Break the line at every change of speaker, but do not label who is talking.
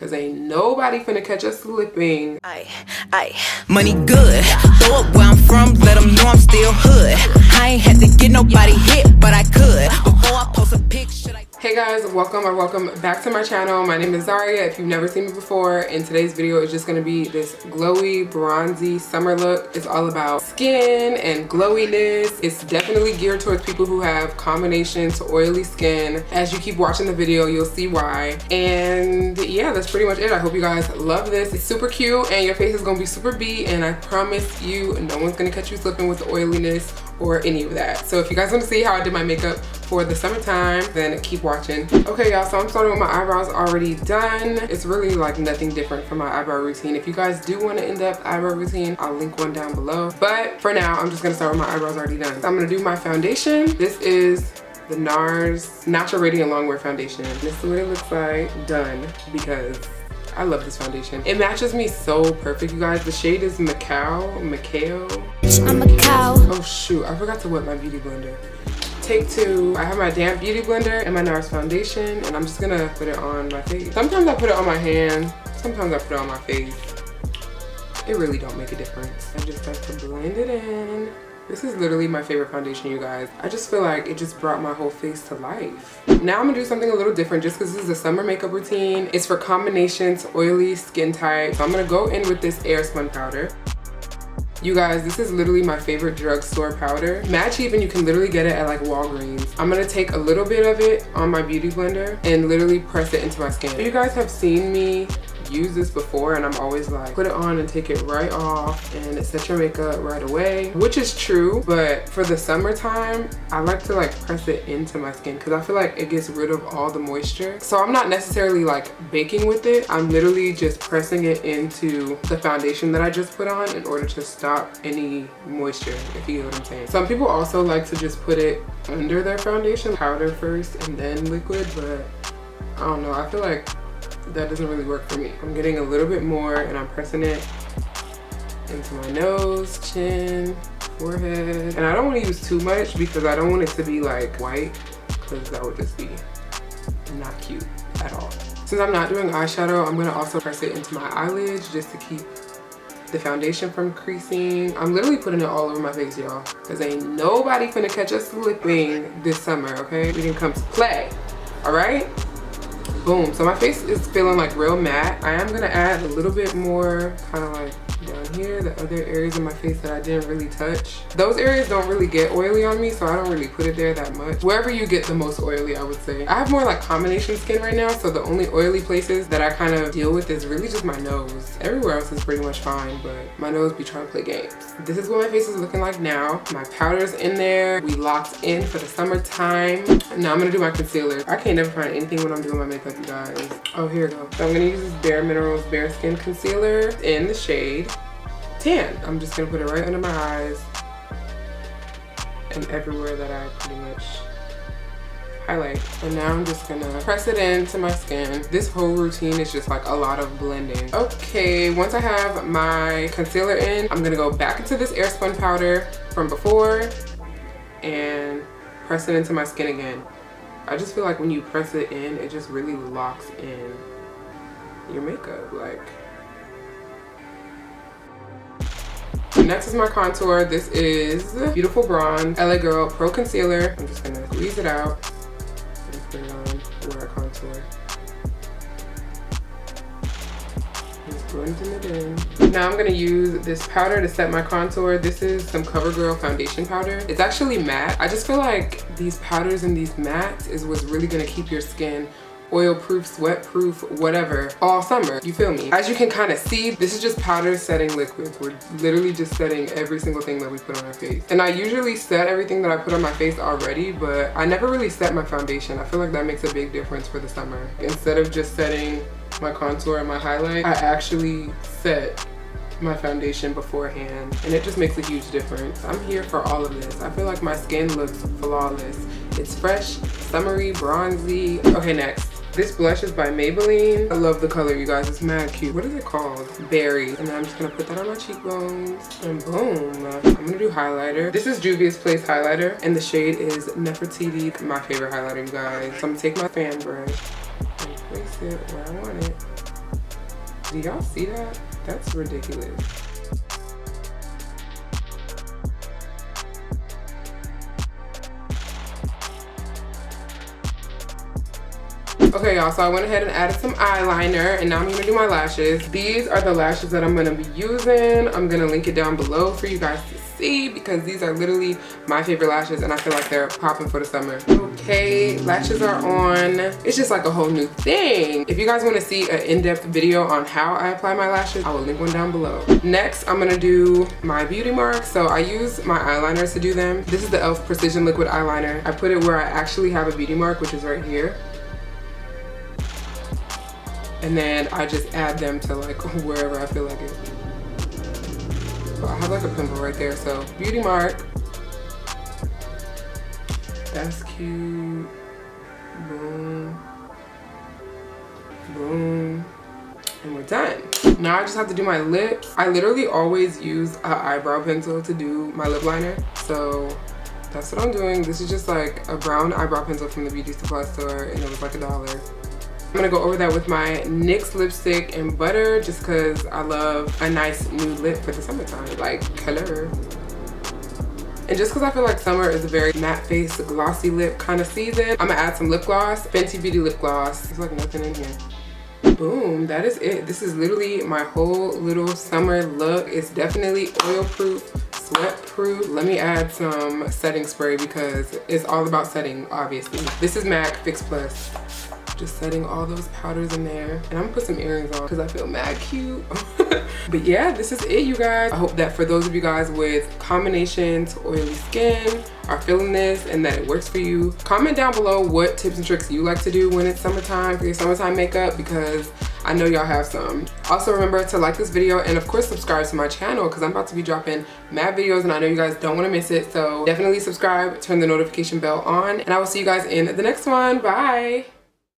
Cause ain't nobody finna catch us slipping.
Aye, money good. Throw up where I'm from, let them know I'm still hood. I ain't had to get nobody hit, but I could. Before I post a pic, should I?
Hey guys, welcome back to my channel. My name is Zaria, if you've never seen me before. And today's video is just gonna be this glowy, bronzy summer look. It's all about skin and glowiness. It's definitely geared towards people who have combination to oily skin. As you keep watching the video, you'll see why. And yeah, that's pretty much it. I hope you guys love this. It's super cute and your face is gonna be super beat, and I promise you, no one's gonna catch you slipping with the oiliness or any of that. So if you guys wanna see how I did my makeup for the summertime, then keep watching. Okay y'all, so I'm starting with my eyebrows already done. It's really like nothing different from my eyebrow routine. If you guys do want an in-depth eyebrow routine, I'll link one down below. But for now, I'm just gonna start with my eyebrows already done. So I'm gonna do my foundation. This is the NARS Natural Radiant Longwear Foundation. This is what it looks like done, because I love this foundation. It matches me so perfect, you guys. The shade is Macao.
I'm Macao.
Oh shoot, I forgot to wet my beauty blender. Take two. I have my damp beauty blender and my NARS foundation, and I'm just gonna put it on my face. Sometimes I put it on my hand, sometimes I put it on my face. It really don't make a difference. I just have to blend it in. This is literally my favorite foundation, you guys. I just feel like it just brought my whole face to life. Now I'm gonna do something a little different just because this is a summer makeup routine. It's for combinations, oily skin type. So I'm gonna go in with this Airspun powder. You guys, this is literally my favorite drugstore powder. Mad cheap, and you can literally get it at like Walgreens. I'm gonna take a little bit of it on my beauty blender and literally press it into my skin. You guys have seen me use this before, and I'm always like, put it on and take it right off and it sets your makeup right away, which is true. But for the summertime, I like to like press it into my skin because I feel like it gets rid of all the moisture. So I'm not necessarily like baking with it. I'm literally just pressing it into the foundation that I just put on in order to stop any moisture, if you get what I'm saying. Some people also like to just put it under their foundation, powder first and then liquid, but I don't know, I feel like that doesn't really work for me. I'm getting a little bit more and I'm pressing it into my nose, chin, forehead. And I don't want to use too much because I don't want it to be like white, because that would just be not cute at all. Since I'm not doing eyeshadow, I'm gonna also press it into my eyelids just to keep the foundation from creasing. I'm literally putting it all over my face, y'all, because ain't nobody finna catch us slipping this summer, okay? We didn't come to play, all right? Boom. So my face is feeling like real matte. I am gonna add a little bit more kind of like down here, the other areas of my face that I didn't really touch. Those areas don't really get oily on me, so I don't really put it there that much. Wherever you get the most oily, I would say. I have more like combination skin right now, so the only oily places that I kind of deal with is really just my nose. Everywhere else is pretty much fine, but my nose be trying to play games. This is what my face is looking like now. My powder's in there. We locked in for the summertime. Now I'm gonna do my concealer. I can't never find anything when I'm doing my makeup, you guys. Oh, here we go. So I'm gonna use this Bare Minerals Bareskin concealer in the shade Tan. I'm just gonna put it right under my eyes and everywhere that I pretty much highlight. And now I'm just gonna press it into my skin. This whole routine is just like a lot of blending. Okay, once I have my concealer in, I'm gonna go back into this Airspun powder from before and press it into my skin again. I just feel like when you press it in, it just really locks in your makeup. Like, next is my contour. This is Beautiful Bronze LA Girl Pro Concealer. I'm just gonna squeeze it out and put it on where I contour. Just blending it in. Now I'm gonna use this powder to set my contour. This is some CoverGirl foundation powder. It's actually matte. I just feel like these powders and these mattes is what's really gonna keep your skin oil proof, sweat proof, whatever, all summer. You feel me? As you can kind of see, this is just powder setting liquid. We're literally just setting every single thing that we put on our face. And I usually set everything that I put on my face already, but I never really set my foundation. I feel like that makes a big difference for the summer. Instead of just setting my contour and my highlight, I actually set my foundation beforehand, and it just makes a huge difference. I'm here for all of this. I feel like my skin looks flawless. It's fresh, summery, bronzy. Okay, next. This blush is by Maybelline. I love the color, you guys. It's mad cute. What is it called? Berry. And then I'm just gonna put that on my cheekbones. And boom. I'm gonna do highlighter. This is Juvia's Place highlighter, and the shade is Nefertiti. My favorite highlighter, you guys. So I'm gonna take my fan brush and place it where I want it. Do y'all see that? That's ridiculous. Okay, y'all, so I went ahead and added some eyeliner, and now I'm gonna do my lashes. These are the lashes that I'm gonna be using. I'm gonna link it down below for you guys to see because these are literally my favorite lashes and I feel like they're popping for the summer. Okay, lashes are on. It's just like a whole new thing. If you guys wanna see an in-depth video on how I apply my lashes, I will link one down below. Next, I'm gonna do my beauty marks. So I use my eyeliners to do them. This is the E.L.F. Precision Liquid Eyeliner. I put it where I actually have a beauty mark, which is right here. And then I just add them to like wherever I feel like it. So I have like a pimple right there. So beauty mark. That's cute. Boom. Boom. And we're done. Now I just have to do my lips. I literally always use an eyebrow pencil to do my lip liner. So that's what I'm doing. This is just like a brown eyebrow pencil from the beauty supply store and it was like $1. I'm gonna go over that with my NYX lipstick and butter just because I love a nice nude lip for the summertime, like color. And just because I feel like summer is a very matte face, glossy lip kind of season, I'm gonna add some lip gloss, Fenty Beauty lip gloss. There's like nothing in here. Boom, that is it. This is literally my whole little summer look. It's definitely oil proof, sweat proof. Let me add some setting spray because it's all about setting, obviously. This is MAC Fix Plus. Just setting all those powders in there, and I'm gonna put some earrings on because I feel mad cute. But yeah, this is it, you guys. I hope that for those of you guys with combination to oily skin are feeling this and that it works for you. Comment down below what tips and tricks you like to do when it's summertime for your summertime makeup because I know y'all have some. Also remember to like this video and of course subscribe to my channel because I'm about to be dropping mad videos and I know you guys don't want to miss it. So definitely subscribe, turn the notification bell on, and I will see you guys in the next one. Bye.